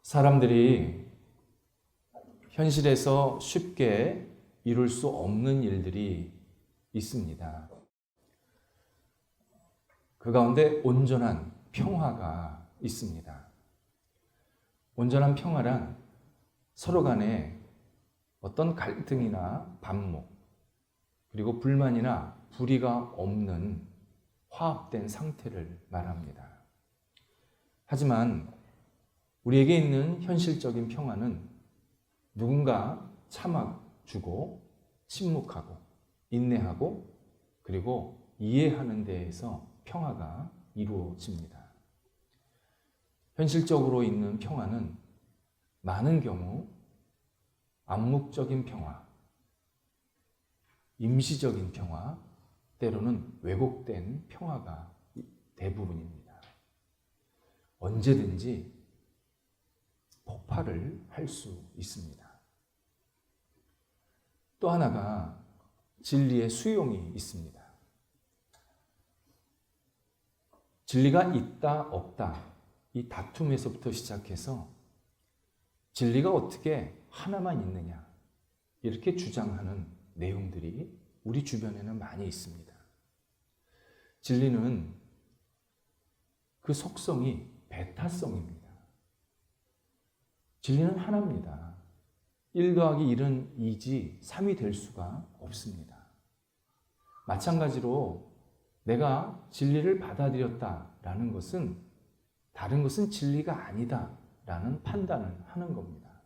사람들이 현실에서 쉽게 이룰 수 없는 일들이 있습니다. 그 가운데 온전한 평화가 있습니다. 온전한 평화란 서로 간에 어떤 갈등이나 반목, 그리고 불만이나 불의가 없는 화합된 상태를 말합니다. 하지만 우리에게 있는 현실적인 평화는 누군가 참아주고 침묵하고 인내하고 그리고 이해하는 데에서 평화가 이루어집니다. 현실적으로 있는 평화는 많은 경우 암묵적인 평화, 임시적인 평화, 때로는 왜곡된 평화가 대부분입니다. 언제든지 폭발을 할 수 있습니다. 또 하나가 진리의 수용이 있습니다. 진리가 있다, 없다, 이 다툼에서부터 시작해서 진리가 어떻게 하나만 있느냐, 이렇게 주장하는 내용들이 우리 주변에는 많이 있습니다. 진리는 그 속성이 베타성입니다. 진리는 하나입니다. 1 더하기 1은 2지 3이 될 수가 없습니다. 마찬가지로 내가 진리를 받아들였다라는 것은 다른 것은 진리가 아니다라는 판단을 하는 겁니다.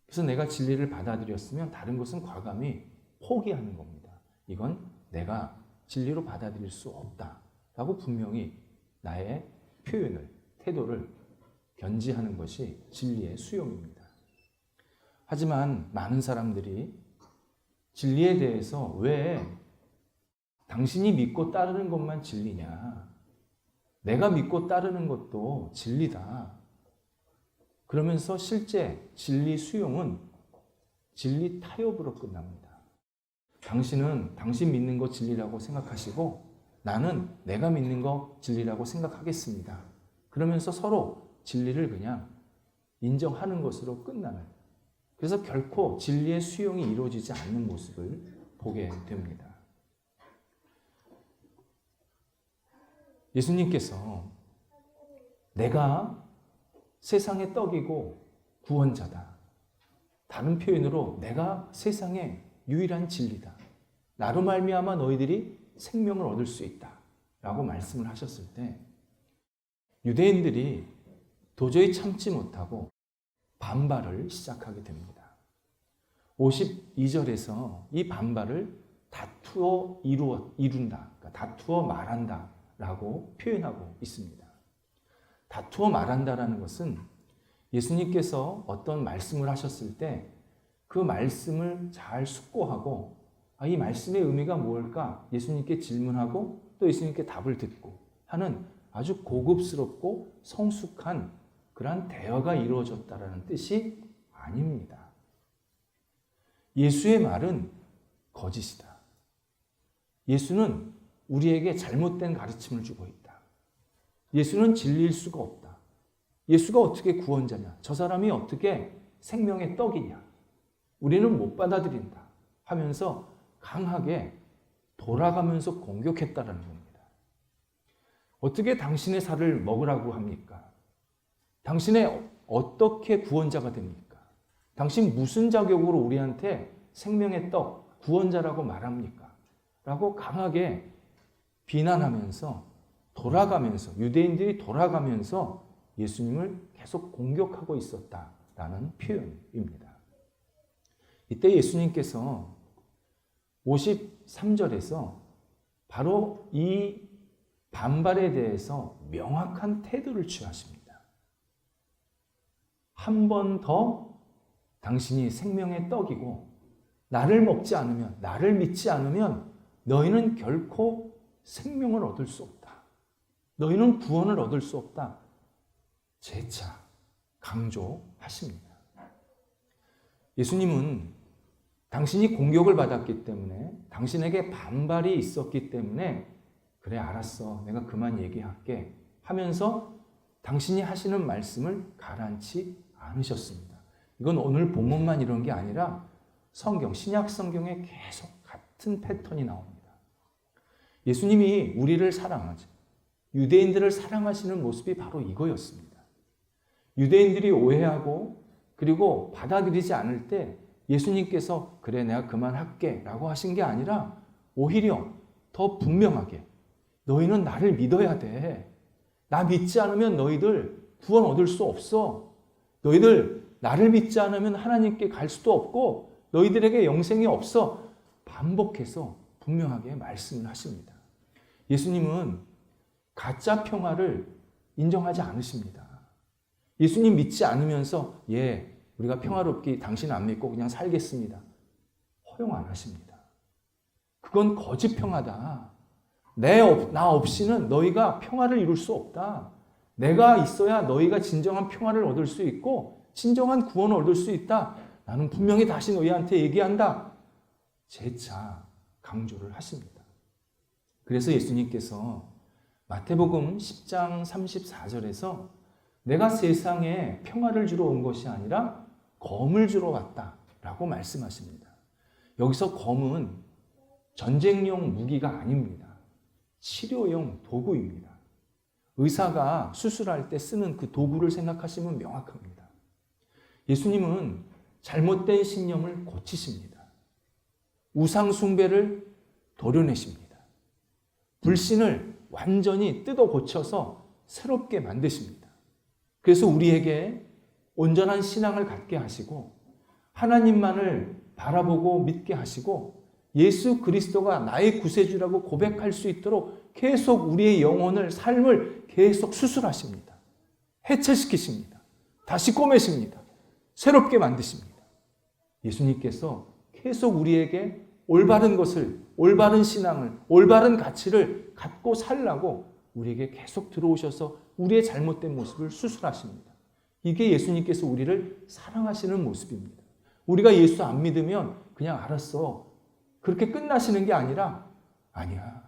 그래서 내가 진리를 받아들였으면 다른 것은 과감히 포기하는 겁니다. 이건 내가 진리로 받아들일 수 없다라고 분명히 나의 표현을, 태도를 견지하는 것이 진리의 수용입니다. 하지만 많은 사람들이 진리에 대해서 왜 당신이 믿고 따르는 것만 진리냐, 내가 믿고 따르는 것도 진리다, 그러면서 실제 진리 수용은 진리 타협으로 끝납니다. 당신은 당신 믿는 거 진리라고 생각하시고 나는 내가 믿는 거 진리라고 생각하겠습니다. 그러면서 서로 진리를 그냥 인정하는 것으로 끝나는, 그래서 결코 진리의 수용이 이루어지지 않는 모습을 보게 됩니다. 예수님께서 내가 세상의 떡이고 구원자다, 다른 표현으로 내가 세상의 유일한 진리다, 나로 말미암아 너희들이 생명을 얻을 수 있다 라고 말씀을 하셨을 때 유대인들이 도저히 참지 못하고 반발을 시작하게 됩니다. 52절에서 이 반발을 다투어 이룬다, 그러니까 다투어 말한다 라고 표현하고 있습니다. 다투어 말한다라는 것은 예수님께서 어떤 말씀을 하셨을 때 그 말씀을 잘 숙고하고 이 말씀의 의미가 뭘까 예수님께 질문하고 또 예수님께 답을 듣고 하는 아주 고급스럽고 성숙한 그러한 대화가 이루어졌다라는 뜻이 아닙니다. 예수의 말은 거짓이다. 예수는 우리에게 잘못된 가르침을 주고 있다. 예수는 진리일 수가 없다. 예수가 어떻게 구원자냐? 저 사람이 어떻게 생명의 떡이냐? 우리는 못 받아들인다 하면서 강하게 돌아가면서 공격했다라는 겁니다. 어떻게 당신의 살을 먹으라고 합니까? 당신의 어떻게 구원자가 됩니까? 당신 무슨 자격으로 우리한테 생명의 떡, 구원자라고 말합니까? 라고 강하게 비난하면서 돌아가면서, 유대인들이 돌아가면서 예수님을 계속 공격하고 있었다라는 표현입니다. 이때 예수님께서 53절에서 바로 이 반발에 대해서 명확한 태도를 취하십니다. 한 번 더 당신이 생명의 떡이고 나를 먹지 않으면, 나를 믿지 않으면 너희는 결코 생명을 얻을 수 없다. 너희는 구원을 얻을 수 없다. 재차 강조하십니다. 예수님은 당신이 공격을 받았기 때문에, 당신에게 반발이 있었기 때문에 그래 알았어, 내가 그만 얘기할게 하면서 당신이 하시는 말씀을 가라앉히 않으셨습니다. 이건 오늘 본문만 이런 게 아니라 성경, 신약 성경에 계속 같은 패턴이 나옵니다. 예수님이 우리를 사랑하지, 유대인들을 사랑하시는 모습이 바로 이거였습니다. 유대인들이 오해하고 그리고 받아들이지 않을 때 예수님께서 그래 내가 그만할게 라고 하신 게 아니라 오히려 더 분명하게 너희는 나를 믿어야 돼. 나 믿지 않으면 너희들 구원 얻을 수 없어. 너희들 나를 믿지 않으면 하나님께 갈 수도 없고 너희들에게 영생이 없어. 반복해서 분명하게 말씀을 하십니다. 예수님은 가짜 평화를 인정하지 않으십니다. 예수님 믿지 않으면서 우리가 평화롭게 당신 안 믿고 그냥 살겠습니다. 허용 안 하십니다. 그건 거짓 평화다. 나 없이는 너희가 평화를 이룰 수 없다. 내가 있어야 너희가 진정한 평화를 얻을 수 있고 진정한 구원을 얻을 수 있다. 나는 분명히 다시 너희한테 얘기한다. 재차 강조를 하십니다. 그래서 예수님께서 마태복음 10장 34절에서 내가 세상에 평화를 주러 온 것이 아니라 검을 주러 왔다라고 말씀하십니다. 여기서 검은 전쟁용 무기가 아닙니다. 치료용 도구입니다. 의사가 수술할 때 쓰는 그 도구를 생각하시면 명확합니다. 예수님은 잘못된 신념을 고치십니다. 우상 숭배를 도려내십니다. 불신을 완전히 뜯어 고쳐서 새롭게 만드십니다. 그래서 우리에게 온전한 신앙을 갖게 하시고 하나님만을 바라보고 믿게 하시고 예수 그리스도가 나의 구세주라고 고백할 수 있도록 계속 우리의 영혼을, 삶을 계속 수술하십니다. 해체시키십니다. 다시 꼬매십니다. 새롭게 만드십니다. 예수님께서 계속 우리에게 올바른 것을, 올바른 신앙을, 올바른 가치를 갖고 살라고 우리에게 계속 들어오셔서 우리의 잘못된 모습을 수술하십니다. 이게 예수님께서 우리를 사랑하시는 모습입니다. 우리가 예수 안 믿으면 그냥 알았어. 그렇게 끝나시는 게 아니라 아니야.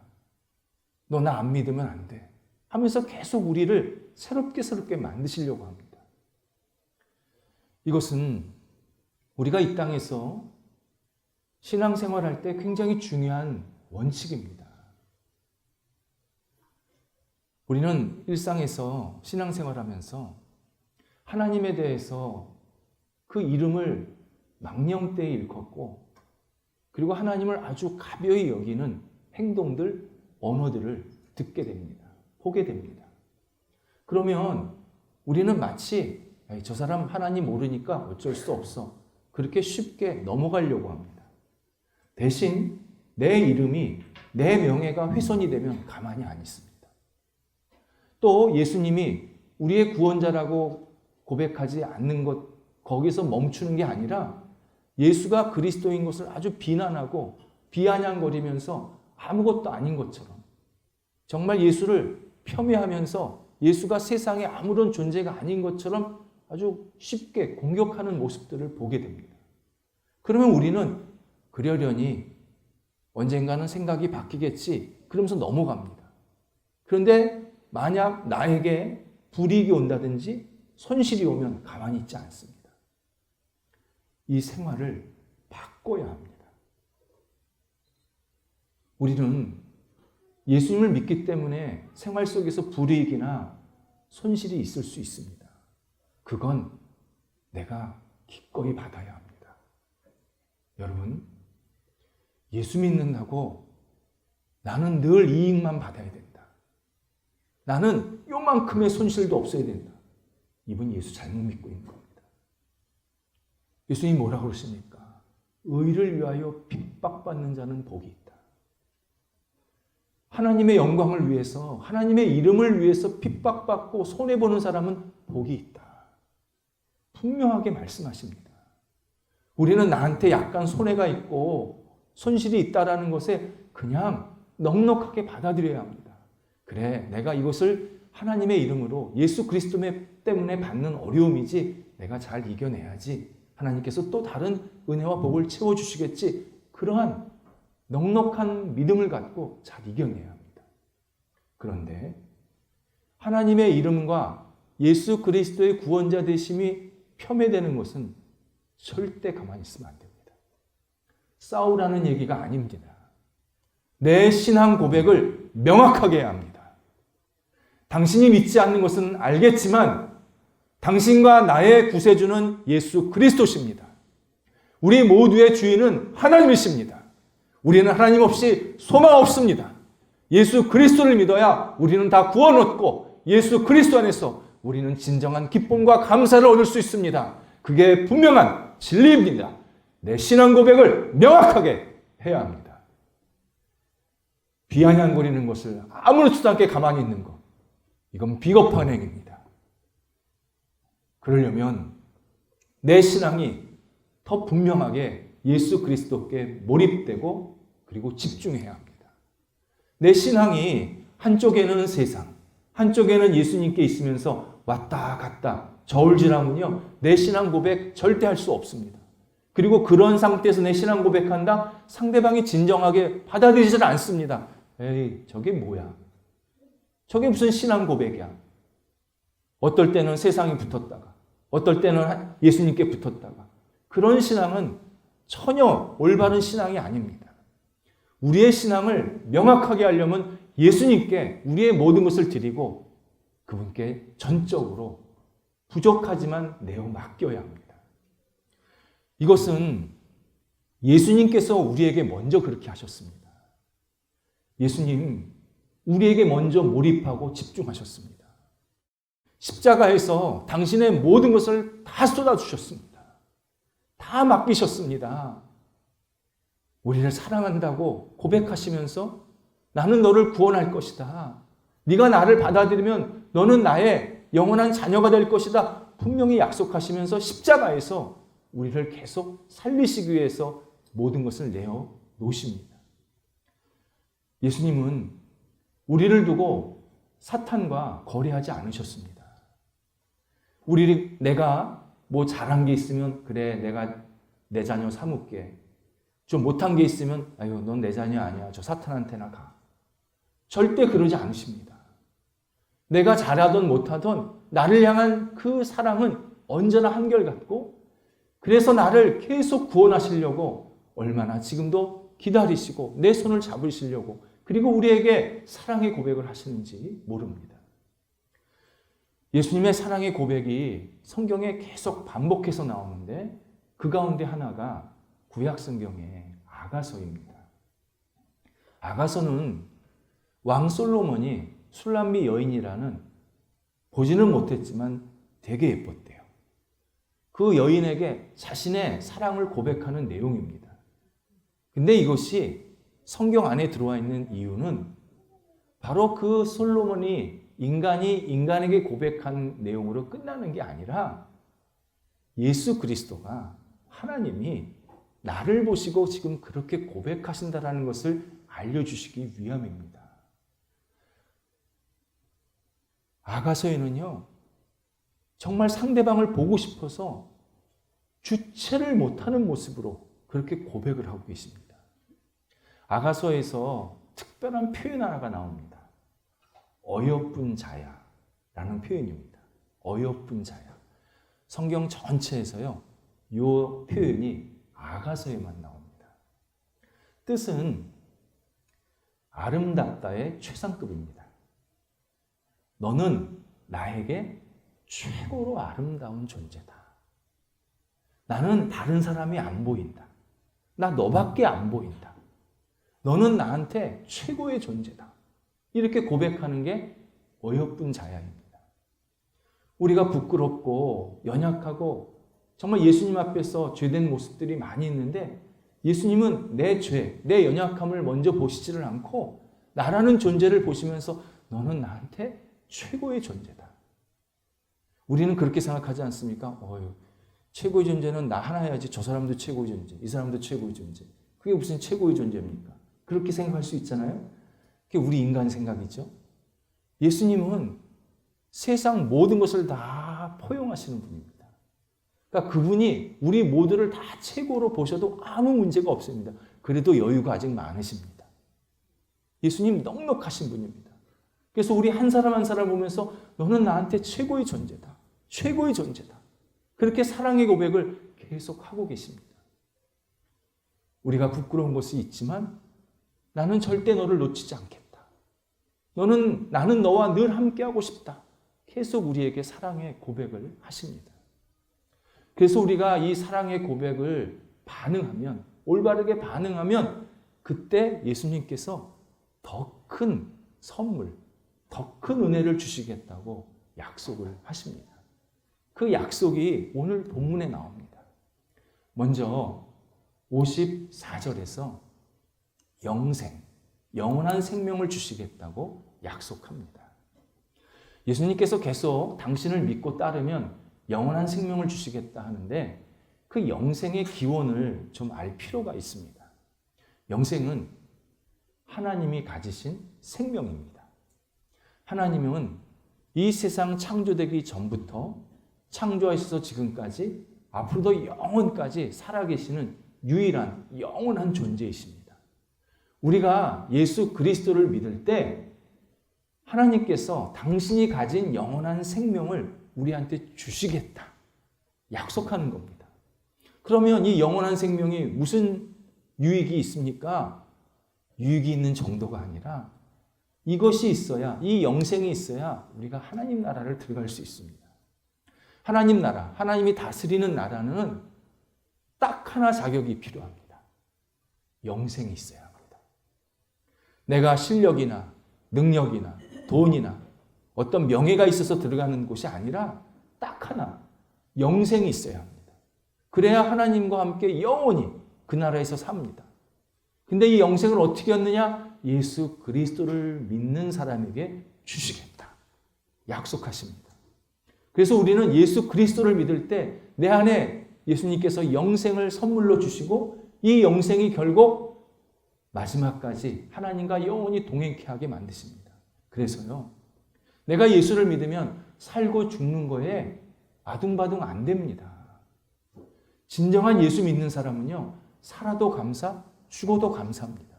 너 나 안 믿으면 안 돼. 하면서 계속 우리를 새롭게 만드시려고 합니다. 이것은 우리가 이 땅에서 신앙생활할 때 굉장히 중요한 원칙입니다. 우리는 일상에서 신앙생활하면서 하나님에 대해서 그 이름을 망령되이 일컫고 그리고 하나님을 아주 가벼이 여기는 행동들, 언어들을 듣게 됩니다. 보게 됩니다. 그러면 우리는 마치 저 사람 하나님 모르니까 어쩔 수 없어. 그렇게 쉽게 넘어가려고 합니다. 대신 내 이름이, 내 명예가 훼손이 되면 가만히 안 있습니다. 또 예수님이 우리의 구원자라고 고백하지 않는 것, 거기서 멈추는 게 아니라 예수가 그리스도인 것을 아주 비난하고 비아냥거리면서 아무것도 아닌 것처럼 정말 예수를 폄훼하면서 예수가 세상에 아무런 존재가 아닌 것처럼 아주 쉽게 공격하는 모습들을 보게 됩니다. 그러면 우리는 그러려니 언젠가는 생각이 바뀌겠지 그러면서 넘어갑니다. 그런데 만약 나에게 불이익이 온다든지 손실이 오면 가만히 있지 않습니다. 이 생활을 바꿔야 합니다. 우리는 예수님을 믿기 때문에 생활 속에서 불이익이나 손실이 있을 수 있습니다. 그건 내가 기꺼이 받아야 합니다. 여러분, 예수 믿는다고 나는 늘 이익만 받아야 된다. 나는 요만큼의 손실도 없어야 된다. 이분 예수 잘못 믿고 있는 겁니다. 예수님이 뭐라고 그러십니까? 의를 위하여 핍박받는 자는 복이 있다. 하나님의 영광을 위해서, 하나님의 이름을 위해서 핍박받고 손해보는 사람은 복이 있다. 분명하게 말씀하십니다. 우리는 나한테 약간 손해가 있고 손실이 있다라는 것에 그냥 넉넉하게 받아들여야 합니다. 그래, 내가 이것을 하나님의 이름으로 예수 그리스도 때문에 받는 어려움이지 내가 잘 이겨내야지. 하나님께서 또 다른 은혜와 복을 채워주시겠지. 그러한 넉넉한 믿음을 갖고 잘 이겨내야 합니다. 그런데 하나님의 이름과 예수 그리스도의 구원자 되심이 폄훼되는 것은 절대 가만히 있으면 안 됩니다. 싸우라는 얘기가 아닙니다. 내 신앙 고백을 명확하게 해야 합니다. 당신이 믿지 않는 것은 알겠지만 당신과 나의 구세주는 예수 그리스도십니다. 우리 모두의 주인은 하나님이십니다. 우리는 하나님 없이 소망 없습니다. 예수 그리스도를 믿어야 우리는 다 구원 얻고 예수 그리스도 안에서 우리는 진정한 기쁨과 감사를 얻을 수 있습니다. 그게 분명한 진리입니다. 내 신앙 고백을 명확하게 해야 합니다. 비아냥거리는 것을 아무렇지도 않게 가만히 있는 것, 이건 비겁한 행위입니다. 그러려면 내 신앙이 더 분명하게 예수 그리스도께 몰입되고 그리고 집중해야 합니다. 내 신앙이 한쪽에는 세상, 한쪽에는 예수님께 있으면서 왔다 갔다 저울질하면요, 내 신앙 고백 절대 할 수 없습니다. 그리고 그런 상태에서 내 신앙 고백한다? 상대방이 진정하게 받아들이질 않습니다. 에이, 저게 뭐야? 저게 무슨 신앙 고백이야? 어떨 때는 세상이 붙었다가, 어떨 때는 예수님께 붙었다가, 그런 신앙은 전혀 올바른 신앙이 아닙니다. 우리의 신앙을 명확하게 하려면 예수님께 우리의 모든 것을 드리고 그분께 전적으로 부족하지만 내어 맡겨야 합니다. 이것은 예수님께서 우리에게 먼저 그렇게 하셨습니다. 예수님, 우리에게 먼저 몰입하고 집중하셨습니다. 십자가에서 당신의 모든 것을 다 쏟아주셨습니다. 다 맡기셨습니다. 우리를 사랑한다고 고백하시면서 나는 너를 구원할 것이다. 네가 나를 받아들이면 너는 나의 영원한 자녀가 될 것이다. 분명히 약속하시면서 십자가에서 우리를 계속 살리시기 위해서 모든 것을 내어 놓으십니다. 예수님은 우리를 두고 사탄과 거래하지 않으셨습니다. 내가 뭐 잘한 게 있으면 그래, 내가 내 자녀 삼을게. 좀 못한 게 있으면 아유, 넌 내 자녀 아니야. 저 사탄한테나 가. 절대 그러지 않으십니다. 내가 잘하든 못하든 나를 향한 그 사랑은 언제나 한결같고, 그래서 나를 계속 구원하시려고 얼마나 지금도 기다리시고 내 손을 잡으시려고, 그리고 우리에게 사랑의 고백을 하시는지 모릅니다. 예수님의 사랑의 고백이 성경에 계속 반복해서 나오는데 그 가운데 하나가 구약 성경의 아가서입니다. 아가서는 왕 솔로몬이 술람미 여인이라는, 보지는 못했지만 되게 예뻤대요. 그 여인에게 자신의 사랑을 고백하는 내용입니다. 근데 이것이 성경 안에 들어와 있는 이유는 바로 그 솔로몬이 인간이 인간에게 고백한 내용으로 끝나는 게 아니라 예수 그리스도가, 하나님이 나를 보시고 지금 그렇게 고백하신다라는 것을 알려주시기 위함입니다. 아가서에는요, 정말 상대방을 보고 싶어서 주체를 못하는 모습으로 그렇게 고백을 하고 계십니다. 아가서에서 특별한 표현 하나가 나옵니다. 어여쁜 자야라는 표현입니다. 어여쁜 자야. 성경 전체에서요, 이 표현이 아가서에만 나옵니다. 뜻은 아름답다의 최상급입니다. 너는 나에게 최고로 아름다운 존재다. 나는 다른 사람이 안 보인다. 나 너밖에 안 보인다. 너는 나한테 최고의 존재다. 이렇게 고백하는 게 어여쁜 자야입니다. 우리가 부끄럽고 연약하고 정말 예수님 앞에서 죄된 모습들이 많이 있는데 예수님은 내 죄, 내 연약함을 먼저 보시지를 않고 나라는 존재를 보시면서 너는 나한테 최고의 존재다. 우리는 그렇게 생각하지 않습니까? 최고의 존재는 나 하나여야지. 저 사람도 최고의 존재, 이 사람도 최고의 존재. 그게 무슨 최고의 존재입니까? 그렇게 생각할 수 있잖아요. 그게 우리 인간 생각이죠. 예수님은 세상 모든 것을 다 포용하시는 분입니다. 그러니까 그분이 우리 모두를 다 최고로 보셔도 아무 문제가 없습니다. 그래도 여유가 아직 많으십니다. 예수님 넉넉하신 분입니다. 그래서 우리 한 사람 한 사람 보면서 너는 나한테 최고의 존재다. 최고의 존재다. 그렇게 사랑의 고백을 계속 하고 계십니다. 우리가 부끄러운 것이 있지만 나는 절대 너를 놓치지 않겠다. 나는 너와 늘 함께하고 싶다. 계속 우리에게 사랑의 고백을 하십니다. 그래서 우리가 이 사랑의 고백을 올바르게 반응하면 그때 예수님께서 더 큰 선물, 더 큰 은혜를 주시겠다고 약속을 하십니다. 그 약속이 오늘 본문에 나옵니다. 먼저 54절에서 영원한 생명을 주시겠다고 약속합니다. 예수님께서 계속 당신을 믿고 따르면 영원한 생명을 주시겠다 하는데 그 영생의 기원을 좀 알 필요가 있습니다. 영생은 하나님이 가지신 생명입니다. 하나님은 이 세상 창조되기 전부터 창조하셔서 지금까지 앞으로도 영원까지 살아계시는 유일한 영원한 존재이십니다. 우리가 예수 그리스도를 믿을 때 하나님께서 당신이 가진 영원한 생명을 우리한테 주시겠다 약속하는 겁니다. 그러면 이 영원한 생명이 무슨 유익이 있습니까? 유익이 있는 정도가 아니라 이것이 있어야, 이 영생이 있어야 우리가 하나님 나라를 들어갈 수 있습니다. 하나님 나라, 하나님이 다스리는 나라는 딱 하나 자격이 필요합니다. 영생이 있어야 합니다. 내가 실력이나 능력이나 돈이나 어떤 명예가 있어서 들어가는 곳이 아니라 딱 하나, 영생이 있어야 합니다. 그래야 하나님과 함께 영원히 그 나라에서 삽니다. 근데 이 영생을 어떻게 얻느냐? 예수 그리스도를 믿는 사람에게 주시겠다. 약속하십니다. 그래서 우리는 예수 그리스도를 믿을 때 내 안에 예수님께서 영생을 선물로 주시고 이 영생이 결국 마지막까지 하나님과 영원히 동행케 하게 만드십니다. 그래서요, 내가 예수를 믿으면 살고 죽는 거에 아둥바둥 안 됩니다. 진정한 예수 믿는 사람은요, 살아도 감사, 죽어도 감사합니다.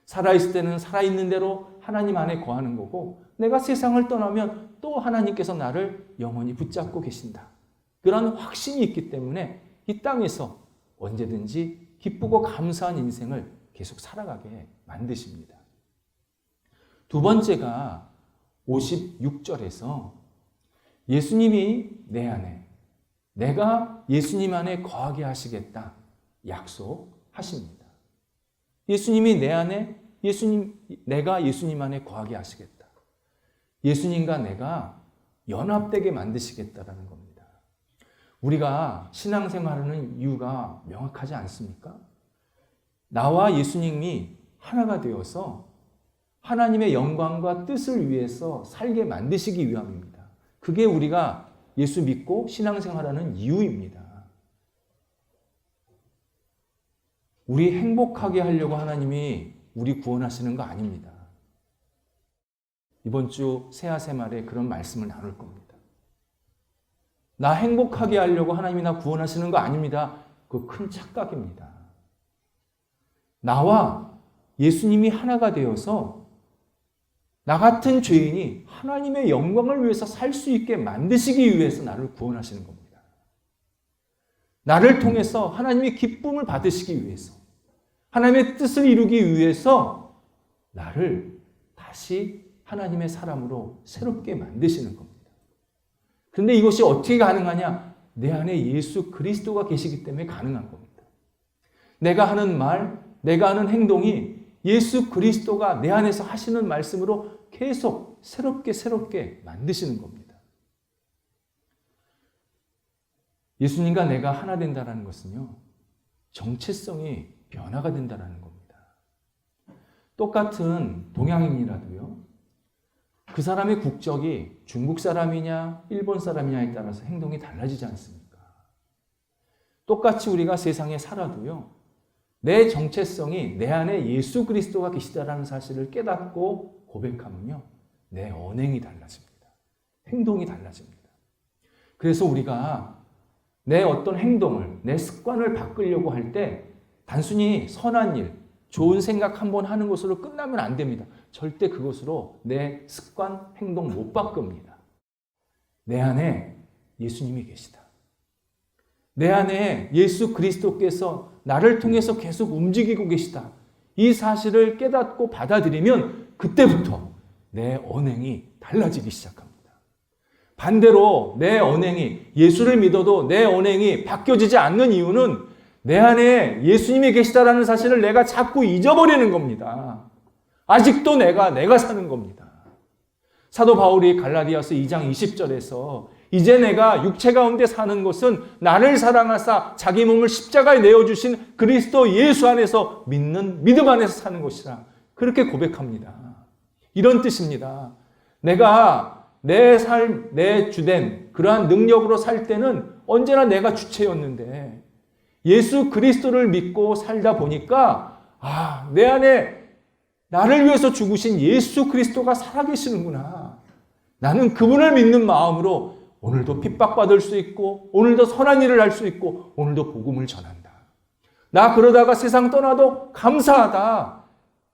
살아있을 때는 살아있는 대로 하나님 안에 거하는 거고, 내가 세상을 떠나면 또 하나님께서 나를 영원히 붙잡고 계신다. 그런 확신이 있기 때문에 이 땅에서 언제든지 기쁘고 감사한 인생을 계속 살아가게 만드십니다. 두 번째가 56절에서 예수님이 내 안에, 내가 예수님 안에 거하게 하시겠다 약속하십니다. 예수님이 내 안에, 내가 예수님 안에 거하게 하시겠다. 예수님과 내가 연합되게 만드시겠다라는 겁니다. 우리가 신앙생활하는 이유가 명확하지 않습니까? 나와 예수님이 하나가 되어서 하나님의 영광과 뜻을 위해서 살게 만드시기 위함입니다. 그게 우리가 예수 믿고 신앙생활하는 이유입니다. 우리 행복하게 하려고 하나님이 우리 구원하시는 거 아닙니다. 이번 주 새하새말에 그런 말씀을 나눌 겁니다. 나 행복하게 하려고 하나님이 나 구원하시는 거 아닙니다. 그거 큰 착각입니다. 나와 예수님이 하나가 되어서 나 같은 죄인이 하나님의 영광을 위해서 살 수 있게 만드시기 위해서 나를 구원하시는 겁니다. 나를 통해서 하나님의 기쁨을 받으시기 위해서, 하나님의 뜻을 이루기 위해서 나를 다시 하나님의 사람으로 새롭게 만드시는 겁니다. 그런데 이것이 어떻게 가능하냐? 내 안에 예수 그리스도가 계시기 때문에 가능한 겁니다. 내가 하는 말, 내가 하는 행동이 예수 그리스도가 내 안에서 하시는 말씀으로 계속 새롭게 만드시는 겁니다. 예수님과 내가 하나 된다는 것은요, 정체성이 변화가 된다는 겁니다. 똑같은 동양인이라도요, 그 사람의 국적이 중국 사람이냐 일본 사람이냐에 따라서 행동이 달라지지 않습니까? 똑같이 우리가 세상에 살아도요, 내 정체성이 내 안에 예수 그리스도가 계시다라는 사실을 깨닫고 고백하면요, 내 언행이 달라집니다. 행동이 달라집니다. 그래서 우리가 내 어떤 행동을, 내 습관을 바꾸려고 할 때 단순히 선한 일, 좋은 생각 한번 하는 것으로 끝나면 안 됩니다. 절대 그것으로 내 습관, 행동 못 바꿉니다. 내 안에 예수님이 계시다. 내 안에 예수 그리스도께서 나를 통해서 계속 움직이고 계시다. 이 사실을 깨닫고 받아들이면 그때부터 내 언행이 달라지기 시작합니다. 반대로 내 언행이, 예수를 믿어도 내 언행이 바뀌어지지 않는 이유는 내 안에 예수님이 계시다라는 사실을 내가 자꾸 잊어버리는 겁니다. 아직도 내가 사는 겁니다. 사도 바울이 갈라디아서 2장 20절에서 이제 내가 육체 가운데 사는 것은 나를 사랑하사 자기 몸을 십자가에 내어주신 그리스도 예수 안에서 믿는 믿음 안에서 사는 것이라 그렇게 고백합니다. 이런 뜻입니다. 내가 내 삶, 내 주된 그러한 능력으로 살 때는 언제나 내가 주체였는데 예수 그리스도를 믿고 살다 보니까 내 안에 나를 위해서 죽으신 예수 그리스도가 살아계시는구나. 나는 그분을 믿는 마음으로 오늘도 핍박받을 수 있고 오늘도 선한 일을 할 수 있고 오늘도 복음을 전한다. 나 그러다가 세상 떠나도 감사하다.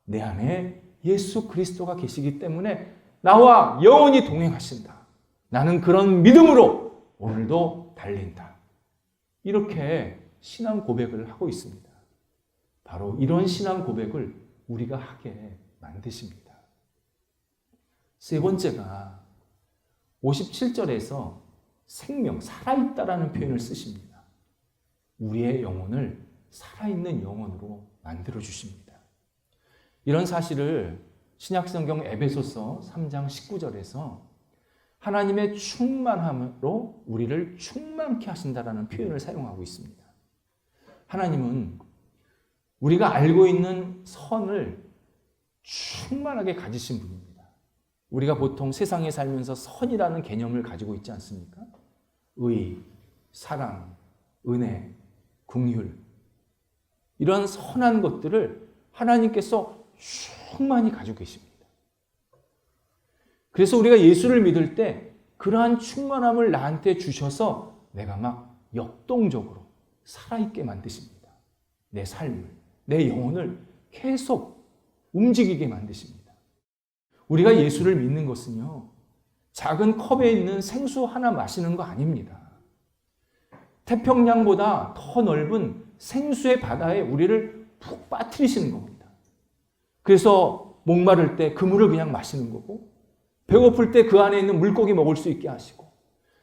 내 안에 예수 그리스도가 계시기 때문에 나와 영원히 동행하신다. 나는 그런 믿음으로 오늘도 달린다. 이렇게 신앙 고백을 하고 있습니다. 바로 이런 신앙 고백을 우리가 하게 만드십니다. 세 번째가 57절에서 생명, 살아있다라는 표현을 쓰십니다. 우리의 영혼을 살아있는 영혼으로 만들어주십니다. 이런 사실을 신약성경 에베소서 3장 19절에서 하나님의 충만함으로 우리를 충만케 하신다라는 표현을 사용하고 있습니다. 하나님은 우리가 알고 있는 선을 충만하게 가지신 분입니다. 우리가 보통 세상에 살면서 선이라는 개념을 가지고 있지 않습니까? 의, 사랑, 은혜, 긍휼 이런 선한 것들을 하나님께서 충만히 가지고 계십니다. 그래서 우리가 예수를 믿을 때 그러한 충만함을 나한테 주셔서 내가 막 역동적으로 살아있게 만드십니다. 내 삶을, 내 영혼을 계속 움직이게 만드십니다. 우리가 예수를 믿는 것은요, 작은 컵에 있는 생수 하나 마시는 거 아닙니다. 태평양보다 더 넓은 생수의 바다에 우리를 푹 빠뜨리시는 겁니다. 그래서 목마를 때 그 물을 그냥 마시는 거고, 배고플 때 그 안에 있는 물고기 먹을 수 있게 하시고,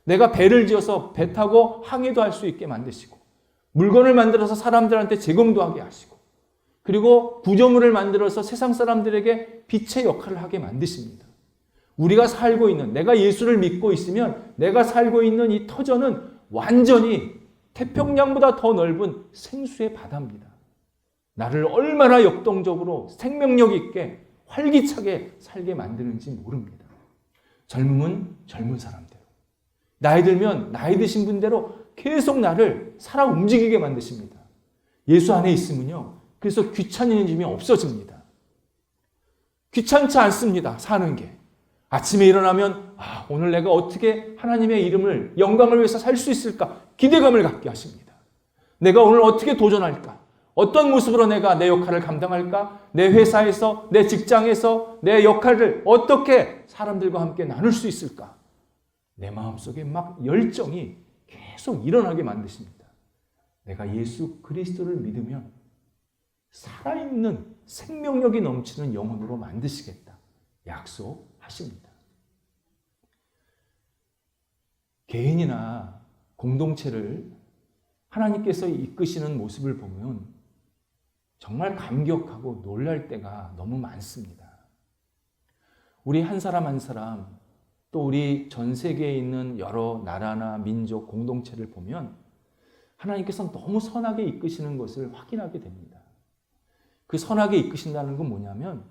내가 배를 지어서 배 타고 항해도 할 수 있게 만드시고, 물건을 만들어서 사람들한테 제공도 하게 하시고, 그리고 구조물을 만들어서 세상 사람들에게 빛의 역할을 하게 만드십니다. 우리가 살고 있는, 내가 예수를 믿고 있으면 내가 살고 있는 이 터전은 완전히 태평양보다 더 넓은 생수의 바다입니다. 나를 얼마나 역동적으로 생명력 있게 활기차게 살게 만드는지 모릅니다. 젊음은 젊은 사람대로, 나이 들면 나이 드신 분대로 계속 나를 살아 움직이게 만드십니다. 예수 안에 있으면요, 그래서 귀찮아짐이 없어집니다. 귀찮지 않습니다, 사는 게. 아침에 일어나면 오늘 내가 어떻게 하나님의 이름을, 영광을 위해서 살 수 있을까? 기대감을 갖게 하십니다. 내가 오늘 어떻게 도전할까? 어떤 모습으로 내가 내 역할을 감당할까? 내 회사에서, 내 직장에서 내 역할을 어떻게 사람들과 함께 나눌 수 있을까? 내 마음속에 막 열정이 계속 일어나게 만드십니다. 내가 예수 그리스도를 믿으면 살아있는 생명력이 넘치는 영혼으로 만드시겠다 약속하십니다. 개인이나 공동체를 하나님께서 이끄시는 모습을 보면 정말 감격하고 놀랄 때가 너무 많습니다. 우리 한 사람 한 사람, 또 우리 전 세계에 있는 여러 나라나 민족 공동체를 보면 하나님께서 너무 선하게 이끄시는 것을 확인하게 됩니다. 그 선하게 이끄신다는 건 뭐냐면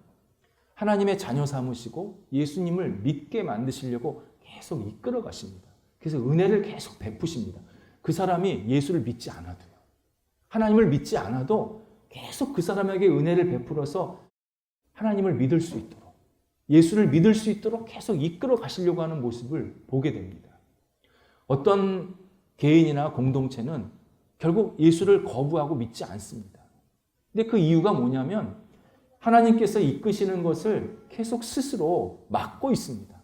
하나님의 자녀 삼으시고 예수님을 믿게 만드시려고 계속 이끌어 가십니다. 그래서 은혜를 계속 베푸십니다. 그 사람이 예수를 믿지 않아도요, 하나님을 믿지 않아도 계속 그 사람에게 은혜를 베풀어서 하나님을 믿을 수 있도록, 예수를 믿을 수 있도록 계속 이끌어 가시려고 하는 모습을 보게 됩니다. 어떤 개인이나 공동체는 결국 예수를 거부하고 믿지 않습니다. 근데 그 이유가 뭐냐면 하나님께서 이끄시는 것을 계속 스스로 막고 있습니다.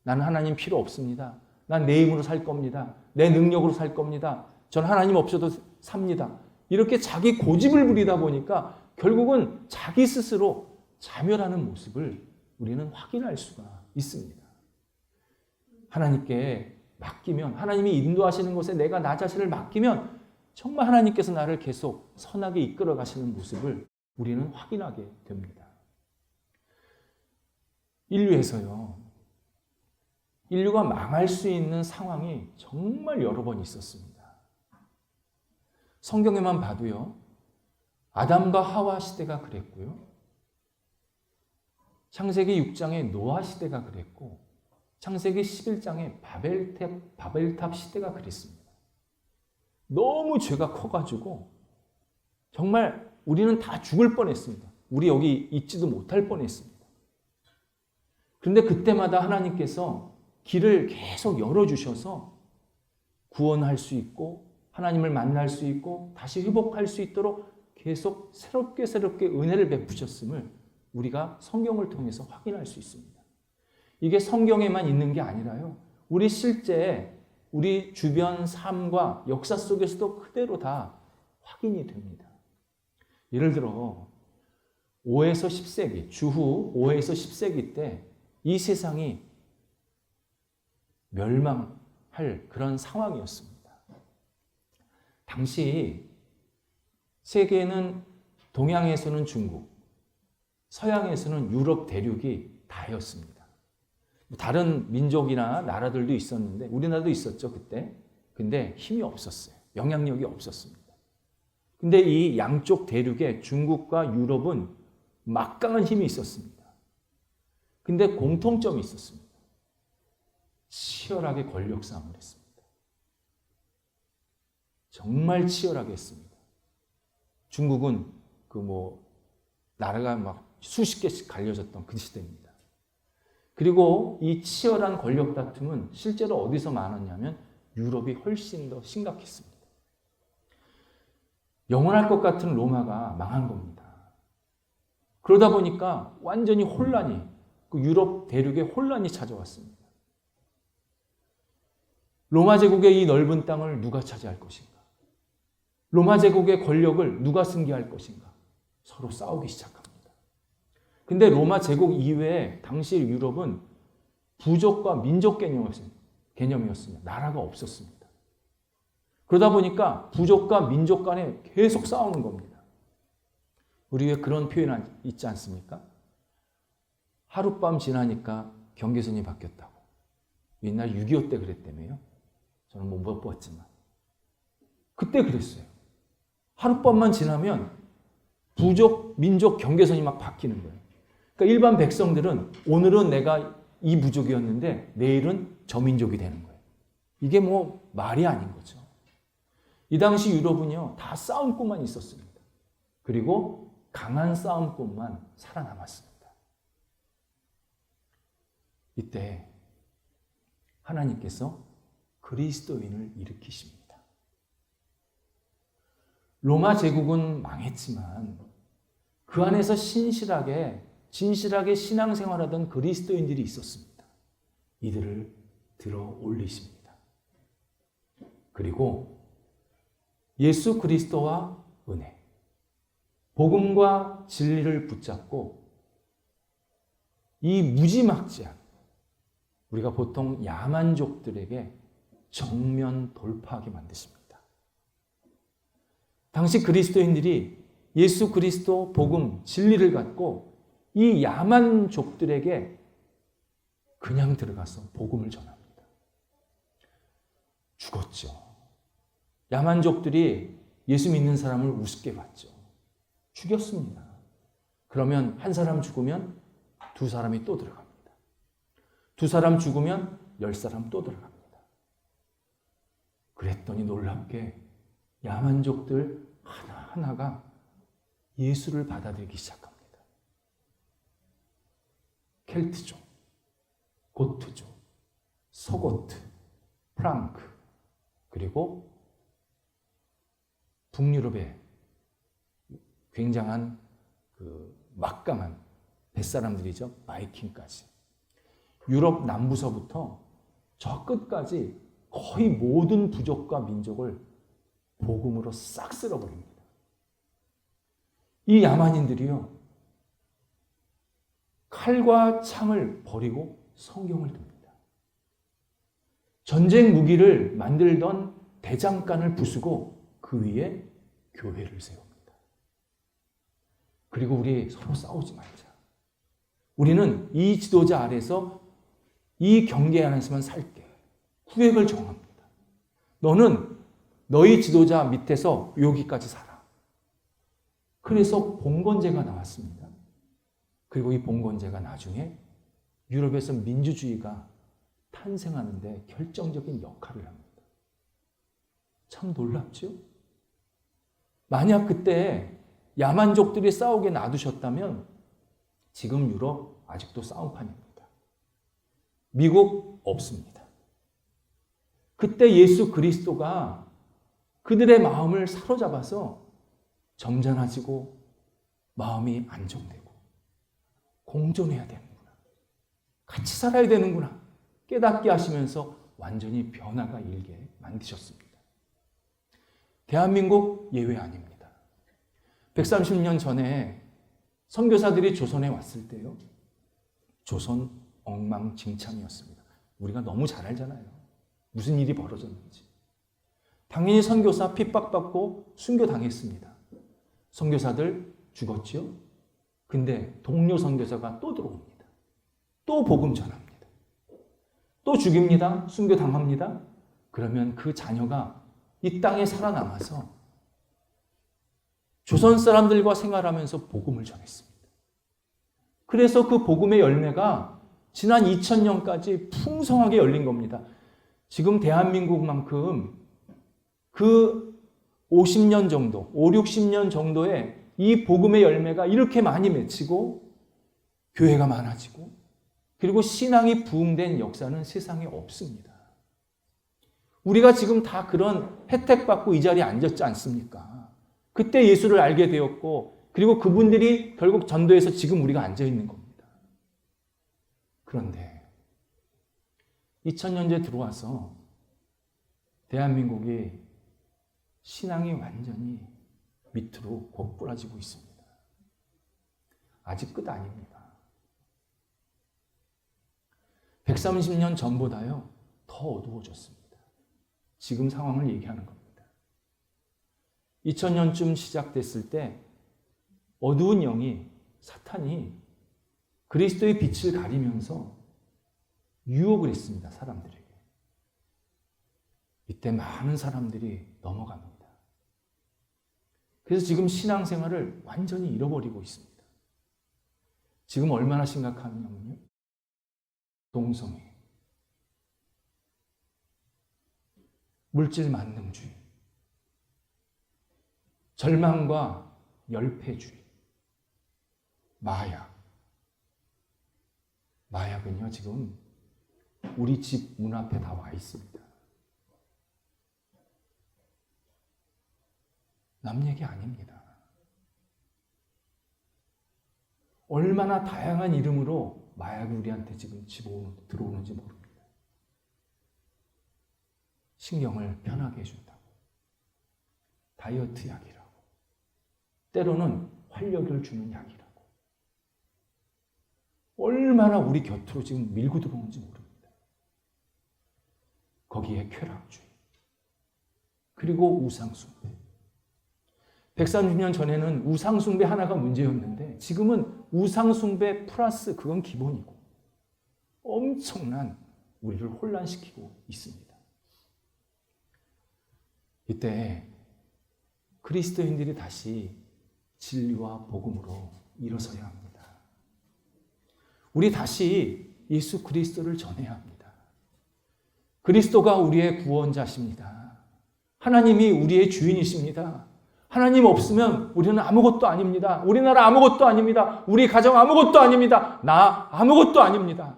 나는 하나님 필요 없습니다. 난 내 힘으로 살 겁니다. 내 능력으로 살 겁니다. 전 하나님 없어도 삽니다. 이렇게 자기 고집을 부리다 보니까 결국은 자기 스스로 자멸하는 모습을 우리는 확인할 수가 있습니다. 하나님께 맡기면, 하나님이 인도하시는 곳에 내가 나 자신을 맡기면 정말 하나님께서 나를 계속 선하게 이끌어 가시는 모습을 우리는 확인하게 됩니다. 인류가 망할 수 있는 상황이 정말 여러 번 있었습니다. 성경에만 봐도요, 아담과 하와 시대가 그랬고요, 창세기 6장의 노아 시대가 그랬고, 창세기 11장의 바벨탑 시대가 그랬습니다. 너무 죄가 커가지고 정말 우리는 다 죽을 뻔했습니다. 우리 여기 있지도 못할 뻔했습니다. 그런데 그때마다 하나님께서 길을 계속 열어주셔서 구원할 수 있고 하나님을 만날 수 있고 다시 회복할 수 있도록 계속 새롭게 은혜를 베푸셨음을 우리가 성경을 통해서 확인할 수 있습니다. 이게 성경에만 있는 게 아니라요, 우리 실제 우리 주변 삶과 역사 속에서도 그대로 다 확인이 됩니다. 예를 들어 5에서 10세기, 주후 5에서 10세기 때 이 세상이 멸망할 그런 상황이었습니다. 당시 세계는 동양에서는 중국, 서양에서는 유럽 대륙이 다였습니다. 다른 민족이나 나라들도 있었는데 우리나라도 있었죠, 그때. 근데 힘이 없었어요. 영향력이 없었습니다. 근데 이 양쪽 대륙에 중국과 유럽은 막강한 힘이 있었습니다. 근데 공통점이 있었습니다. 치열하게 권력 싸움을 했습니다. 정말 치열하게 했습니다. 중국은 나라가 막 수십 개씩 갈려졌던 그 시대입니다. 그리고 이 치열한 권력 다툼은 실제로 어디서 많았냐면 유럽이 훨씬 더 심각했습니다. 영원할 것 같은 로마가 망한 겁니다. 그러다 보니까 완전히 그 유럽 대륙에 혼란이 찾아왔습니다. 로마 제국의 이 넓은 땅을 누가 차지할 것인가? 로마 제국의 권력을 누가 승계할 것인가? 서로 싸우기 시작합니다. 근데 로마 제국 이외에 당시 유럽은 부족과 민족 개념이었습니다. 나라가 없었습니다. 그러다 보니까 부족과 민족 간에 계속 싸우는 겁니다. 우리 왜 그런 표현 있지 않습니까? 하룻밤 지나니까 경계선이 바뀌었다고. 옛날 6.25 때 그랬다며요. 저는 못 봤지만. 그때 그랬어요. 하룻밤만 지나면 부족, 민족 경계선이 막 바뀌는 거예요. 그러니까 일반 백성들은 오늘은 내가 이 부족이었는데 내일은 저 민족이 되는 거예요. 이게 말이 아닌 거죠. 이 당시 유럽은요, 다 싸움꾼만 있었습니다. 그리고 강한 싸움꾼만 살아남았습니다. 이때 하나님께서 그리스도인을 일으키십니다. 로마 제국은 망했지만 그 안에서 진실하게 신앙생활하던 그리스도인들이 있었습니다. 이들을 들어 올리십니다. 그리고 예수 그리스도와 은혜, 복음과 진리를 붙잡고 이 무지막지한, 우리가 보통 야만족들에게 정면 돌파하게 만드십니다. 당시 그리스도인들이 예수 그리스도 복음, 진리를 갖고 이 야만족들에게 그냥 들어가서 복음을 전합니다. 죽었죠. 야만족들이 예수 믿는 사람을 우습게 봤죠. 죽였습니다. 그러면 한 사람 죽으면 두 사람이 또 들어갑니다. 두 사람 죽으면 10사람 또 들어갑니다. 그랬더니 놀랍게 야만족들 하나하나가 예수를 받아들이기 시작합니다. 켈트족, 고트족, 서고트, 프랑크, 그리고 북유럽의 굉장한 막강한 뱃사람들이죠. 바이킹까지. 유럽 남부서부터 저 끝까지 거의 모든 부족과 민족을 복음으로 싹 쓸어버립니다. 이 야만인들이요, 칼과 창을 버리고 성경을 듭니다. 전쟁 무기를 만들던 대장간을 부수고 그 위에 교회를 세웁니다. 그리고 우리 서로 싸우지 말자. 우리는 이 지도자 아래서 이 경계 안에서만 살게. 구획을 정합니다. 너는 너희 지도자 밑에서 여기까지 살아. 그래서 봉건제가 나왔습니다. 그리고 이 봉건제가 나중에 유럽에서 민주주의가 탄생하는데 결정적인 역할을 합니다. 참 놀랍죠? 만약 그때 야만족들이 싸우게 놔두셨다면 지금 유럽 아직도 싸움판입니다. 미국 없습니다. 그때 예수 그리스도가 그들의 마음을 사로잡아서 점잖아지고 마음이 안정되고 공존해야 되는구나. 같이 살아야 되는구나. 깨닫게 하시면서 완전히 변화가 일게 만드셨습니다. 대한민국 예외 아닙니다. 130년 전에 선교사들이 조선에 왔을 때요, 조선 엉망진창이었습니다. 우리가 너무 잘 알잖아요. 무슨 일이 벌어졌는지. 당연히 선교사 핍박받고 순교당했습니다. 선교사들 죽었지요. 근데 동료 선교사가 또 들어옵니다. 또 복음 전합니다. 또 죽입니다. 순교당합니다. 그러면 그 자녀가 이 땅에 살아남아서 조선 사람들과 생활하면서 복음을 전했습니다. 그래서 그 복음의 열매가 지난 2000년까지 풍성하게 열린 겁니다. 지금 대한민국만큼 그 50년 정도, 5, 60년 정도의 이 복음의 열매가 이렇게 많이 맺히고 교회가 많아지고 그리고 신앙이 부흥된 역사는 세상에 없습니다. 우리가 지금 다 그런 혜택 받고 이 자리에 앉았지 않습니까? 그때 예수를 알게 되었고 그리고 그분들이 결국 전도해서 지금 우리가 앉아 있는 겁니다. 그런데 2000년째 들어와서 대한민국이 신앙이 완전히 밑으로 곧부러지고 있습니다. 아직 끝 아닙니다. 130년 전보다요 더 어두워졌습니다. 지금 상황을 얘기하는 겁니다. 2000년쯤 시작됐을 때 어두운 영이, 사탄이 그리스도의 빛을 가리면서 유혹을 했습니다. 사람들에게. 이때 많은 사람들이 넘어갑니다. 그래서 지금 신앙생활을 완전히 잃어버리고 있습니다. 지금 얼마나 심각하냐면요. 동성애, 물질 만능주의, 절망과 열패주의, 마약은요, 지금 우리 집 문 앞에 다 와 있습니다. 남 얘기 아닙니다. 얼마나 다양한 이름으로 마약이 우리한테 지금 들어오는지 모릅니다. 신경을 편하게 해준다고. 다이어트 약이라고. 때로는 활력을 주는 약이라고. 얼마나 우리 곁으로 지금 밀고 들어오는지 모릅니다. 거기에 쾌락주의, 그리고 우상숭배. 130년 전에는 우상숭배 하나가 문제였는데 지금은 우상숭배 플러스 그건 기본이고 엄청난 우리를 혼란시키고 있습니다. 이때 그리스도인들이 다시 진리와 복음으로 일어서야 합니다. 우리 다시 예수 그리스도를 전해야 합니다. 그리스도가 우리의 구원자십니다. 하나님이 우리의 주인이십니다. 하나님 없으면 우리는 아무것도 아닙니다. 우리나라 아무것도 아닙니다. 우리 가정 아무것도 아닙니다. 나 아무것도 아닙니다.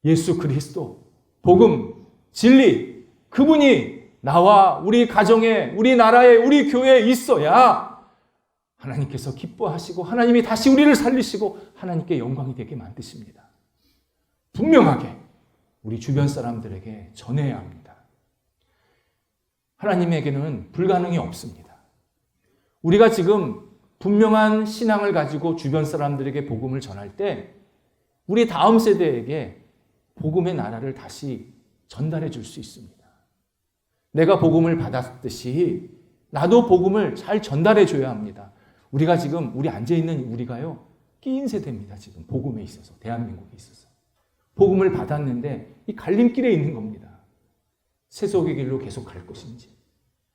예수 그리스도, 복음, 진리, 그분이 나와 우리 가정에, 우리 나라에, 우리 교회에 있어야 하나님께서 기뻐하시고 하나님이 다시 우리를 살리시고 하나님께 영광이 되게 만드십니다. 분명하게 우리 주변 사람들에게 전해야 합니다. 하나님에게는 불가능이 없습니다. 우리가 지금 분명한 신앙을 가지고 주변 사람들에게 복음을 전할 때 우리 다음 세대에게 복음의 나라를 다시 전달해 줄 수 있습니다. 내가 복음을 받았듯이 나도 복음을 잘 전달해 줘야 합니다. 우리가 지금 우리 앉아있는 우리가요 끼인 세대입니다. 지금 복음에 있어서 대한민국에 있어서 복음을 받았는데 이 갈림길에 있는 겁니다. 세속의 길로 계속 갈 것인지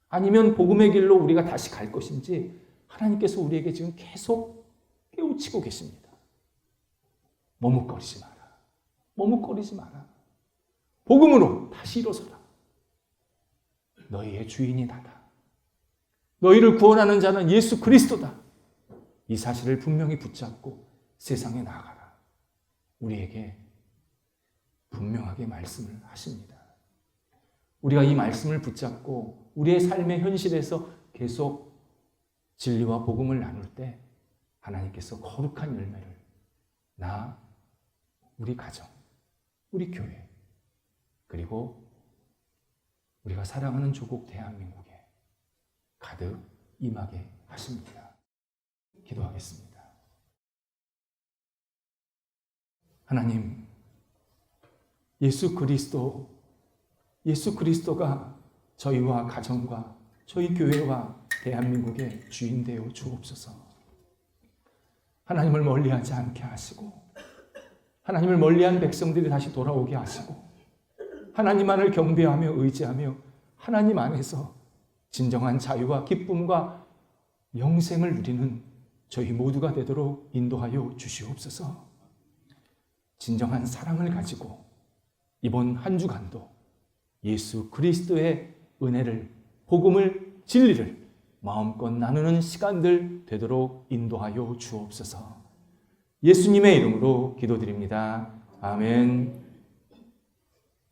아니면 복음의 길로 우리가 다시 갈 것인지 하나님께서 우리에게 지금 계속 깨우치고 계십니다. 머뭇거리지 마라. 머뭇거리지 마라. 복음으로 다시 일어서라. 너희의 주인이 나다. 너희를 구원하는 자는 예수 그리스도다. 이 사실을 분명히 붙잡고 세상에 나아가라. 우리에게 분명하게 말씀을 하십니다. 우리가 이 말씀을 붙잡고 우리의 삶의 현실에서 계속 진리와 복음을 나눌 때 하나님께서 거룩한 열매를 나, 우리 가정, 우리 교회, 그리고 우리가 사랑하는 조국 대한민국에 가득 임하게 하십니다. 기도하겠습니다. 하나님, 예수 그리스도가 저희와 가정과 저희 교회와 대한민국의 주인 되어 주옵소서. 하나님을 멀리하지 않게 하시고 하나님을 멀리한 백성들이 다시 돌아오게 하시고 하나님만을 경배하며 의지하며 하나님 안에서 진정한 자유와 기쁨과 영생을 누리는 저희 모두가 되도록 인도하여 주시옵소서. 진정한 사랑을 가지고 이번 한 주간도 예수 그리스도의 은혜를, 복음을, 진리를 마음껏 나누는 시간들 되도록 인도하여 주옵소서. 예수님의 이름으로 기도드립니다. 아멘.